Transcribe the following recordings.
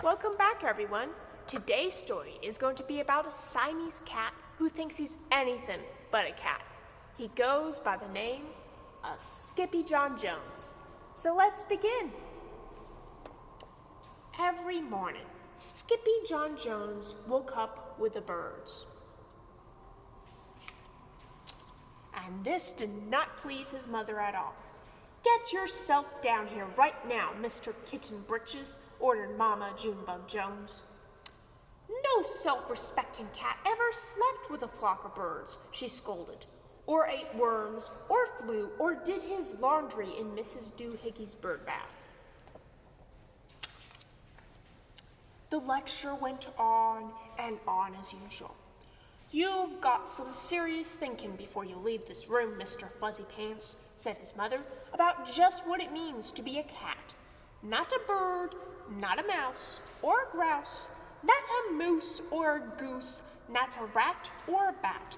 Welcome back, everyone. Today's story is going to be about a Siamese cat who thinks he's anything but a cat. He goes by the name of Skippyjon Jones. So let's begin. Every morning, Skippyjon Jones woke up with the birds. And this did not please his mother at all. "Get yourself down here right now, Mr. Kitten Britches," ordered Mama Junebug Jones. "No self-respecting cat ever slept with a flock of birds," she scolded, "or ate worms, or flew, or did his laundry in Mrs. Doohickeys' bird bath." The lecture went on and on as usual. "You've got some serious thinking before you leave this room, Mr. Fuzzy Pants," said his mother, "about just what it means to be a cat. Not a bird, not a mouse, or a grouse, not a moose or a goose, not a rat or a bat.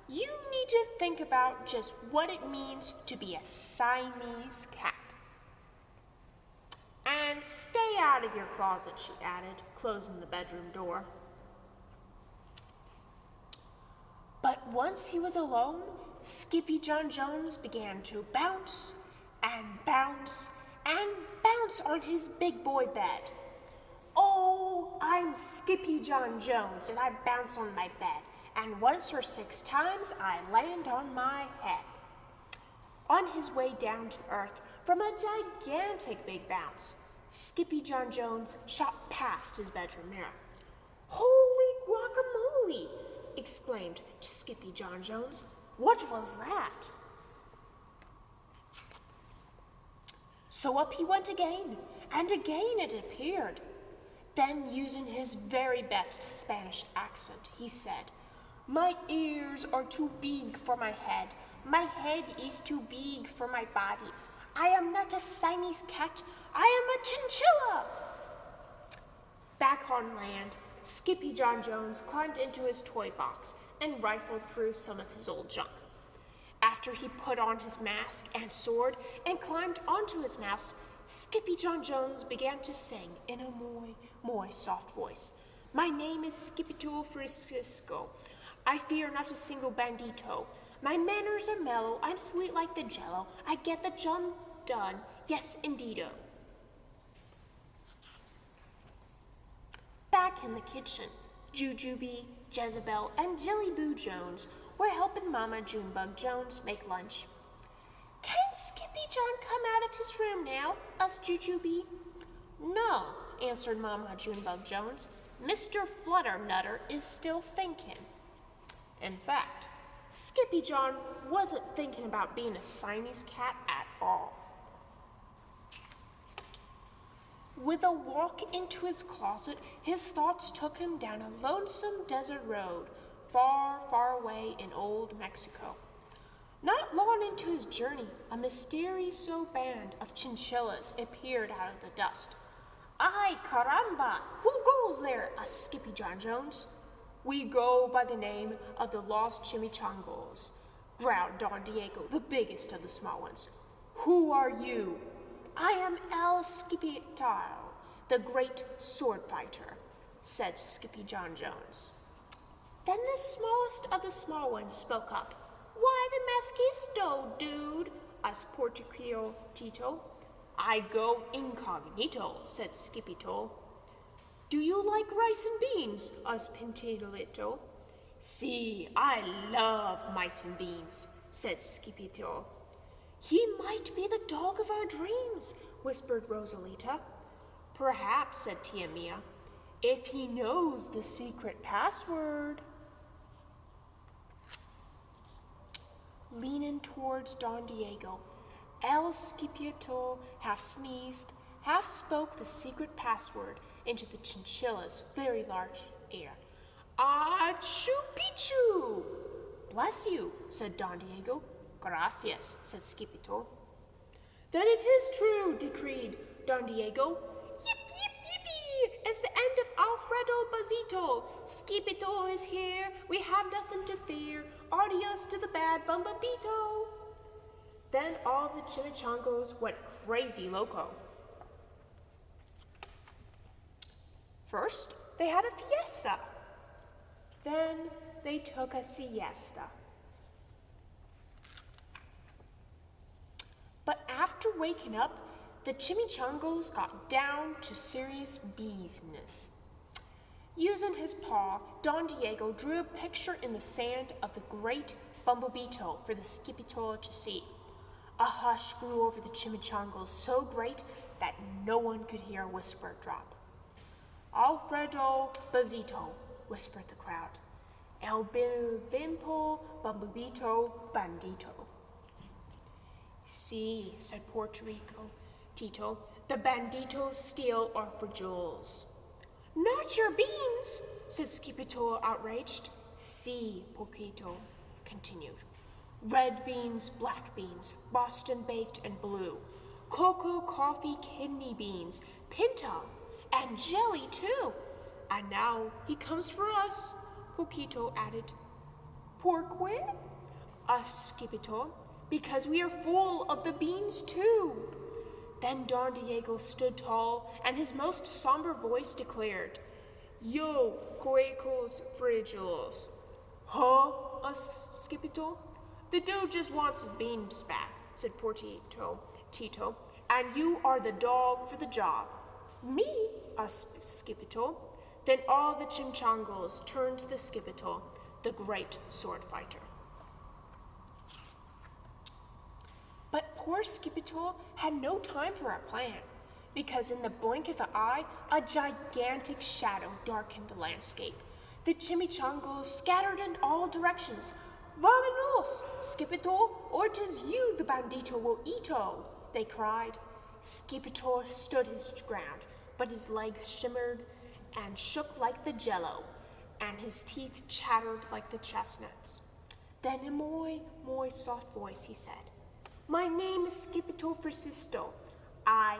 You need to think about just what it means to be a Siamese cat. And stay out of your closet," she added, closing the bedroom door. But once he was alone, Skippyjon Jones began to bounce and bounce and bounce on his big boy bed. "Oh, I'm Skippyjon Jones, and I bounce on my bed, and once or 6 times I land on my head." On his way down to earth from a gigantic big bounce, Skippyjon Jones shot past his bedroom mirror. "Holy guacamole!" exclaimed Skippyjon Jones. "What was that?" So up he went again, and again it appeared. Then, using his very best Spanish accent, he said, "My ears are too big for my head. My head is too big for my body. I am not a Siamese cat. I am a chinchilla." Back on land, Skippyjon Jones climbed into his toy box and rifled through some of his old junk. After he put on his mask and sword and climbed onto his mouse, Skippyjon Jones began to sing in a muy soft voice. "My name is Skippito Frisco. I fear not a single bandito. My manners are mellow. I'm sweet like the jello. I get the job done. Yes, indeedo." Back in the kitchen, Jujubee, Jezebel, and Jillyboo Jones were helping Mama Junebug Jones make lunch. "Can Skippyjon come out of his room now?" asked Jujubee. "No," answered Mama Junebug Jones. "Mr. Flutternutter is still thinking." In fact, Skippyjon wasn't thinking about being a Siamese cat at all. With a walk into his closet, his thoughts took him down a lonesome desert road, far, far away in old Mexico. Not long into his journey, a mysterious band of chinchillas appeared out of the dust. "Ay, caramba! Who goes there?" asked Skippyjon Jones. "We go by the name of the Los Chimichangos," growled Don Diego, the biggest of the small ones. "Who are you?" "I am El Skippito, the great sword fighter," said Skippyjon Jones. Then the smallest of the small ones spoke up. "Why the Masquisto, dude?" asked Portuquio Tito. "I go incognito," said Skippito. "Do you like rice and beans?" asked Pintilito. "See, I love mice and beans," said Skippito. "He might be the dog of our dreams," whispered Rosalita. "Perhaps," said Tia Mia, "if he knows the secret password." Leaning towards Don Diego, El Skippito half sneezed, half spoke the secret password into the chinchilla's very large ear. "Achoo Pichu!" "Bless you," said Don Diego. "Gracias," said Skippito. "Then it is true," decreed Don Diego. "Yip, yip, yippee! It's the end of Alfredo Bazito. Skippito is here. We have nothing to fear. Adios to the bad Bumbabito." Then all the chimichangos went crazy loco. First, they had a fiesta. Then they took a siesta. But after waking up, the chimichangas got down to serious business. Using his paw, Don Diego drew a picture in the sand of the great bumblebee toe for the Skippyjon to see. A hush grew over the chimichangas so great that no one could hear a whisper drop. Alfredo Bazito, whispered the crowd. El bimpo bumblebito bandito. See, said Puerto Rico Tito, the banditos steal our frijoles. Not your beans, said Skippyjon, outraged. See, Poquito continued. Red beans, black beans, Boston baked and blue, cocoa, coffee, kidney beans, pinto, and jelly too. And now he comes for us, Poquito added. Porqué? Us, Skippyjon, because we are full of the beans too. Then Don Diego stood tall, and his most somber voice declared, Yo, cuecos frijoles. Huh? Us, Skippyjon. The dude just wants his beans back, said Portito Tito, and you are the dog for the job. Me? Us, Skippyjon. Then all the chimchangos turned to the Skippyjon, the great sword fighter. But poor Skippyjon had no time for a plan, because in the blink of an eye, a gigantic shadow darkened the landscape. The chimichangas scattered in all directions. Vamonos, Skippyjon, or 'tis you the bandito will eat-o, they cried. Skippyjon stood his ground, but his legs shimmered and shook like the jello, and his teeth chattered like the chestnuts. Then in a muy soft voice he said, My name is Skippyjon Francisco. I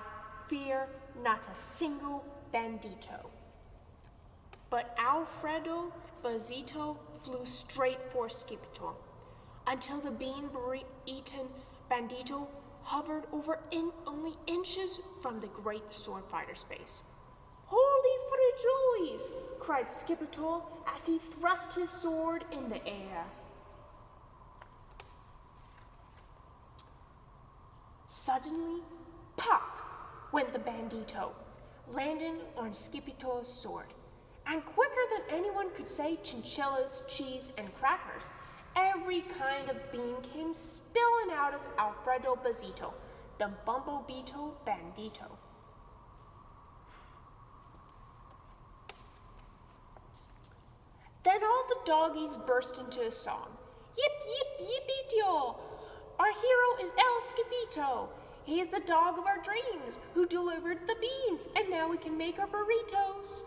fear not a single bandito. But Alfredo Bazito flew straight for Skippyjon until the bean-eaten bandito hovered over only inches from the great sword fighter's face. Holy frijoles! Cried Skippyjon as he thrust his sword in the air. Suddenly, pop, went the bandito, landing on Skippyjon's sword. And quicker than anyone could say chinchillas, cheese, and crackers, every kind of bean came spilling out of Alfredo Bazito, the bumblebeeto bandito. Then all the doggies burst into a song. Yip, yip, yippee-teo! Our hero is El Skippyjon. He is the dog of our dreams who delivered the beans, and now we can make our burritos.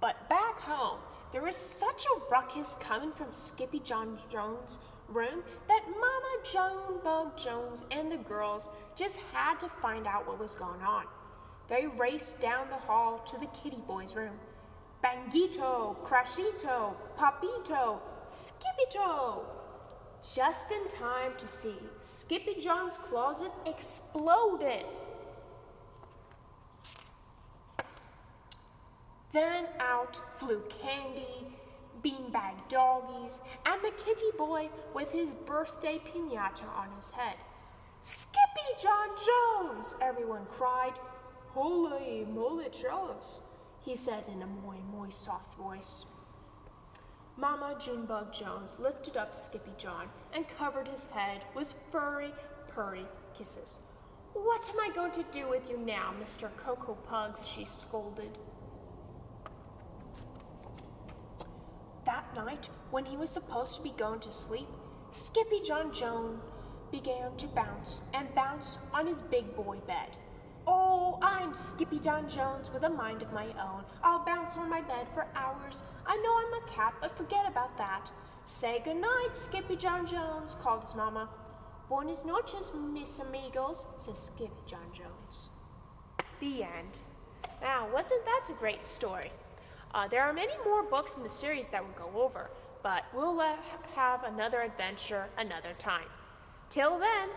But back home, there was such a ruckus coming from Skippyjon Jones' room that Mama Joan Bug Jones and the girls just had to find out what was going on. They raced down the hall to the kitty boy's room. Banguito, Crashito, Papito, Skippyjon! Just in time to see Skippyjon's closet exploded. Then out flew Candy, beanbag doggies, and the kitty boy with his birthday piñata on his head. Skippyjon Jones! Everyone cried. Holy moly churros, he said in a muy soft voice. Mama Junebug Jones lifted up Skippyjon and covered his head with furry, purry kisses. What am I going to do with you now, Mr. Cocoa Pugs? She scolded. That night, when he was supposed to be going to sleep, Skippyjon Jones began to bounce and bounce on his big boy bed. Oh, I'm Skippyjon Jones with a mind of my own. I'll bounce on my bed for hours. I know I'm a cat, but forget about that. Say goodnight, Skippyjon Jones, called his mama. Buenas noches, mis amigos, says Skippyjon Jones. The end. Now, wasn't that a great story? There are many more books in the series that we'll go over, but we'll have another adventure another time. Till then,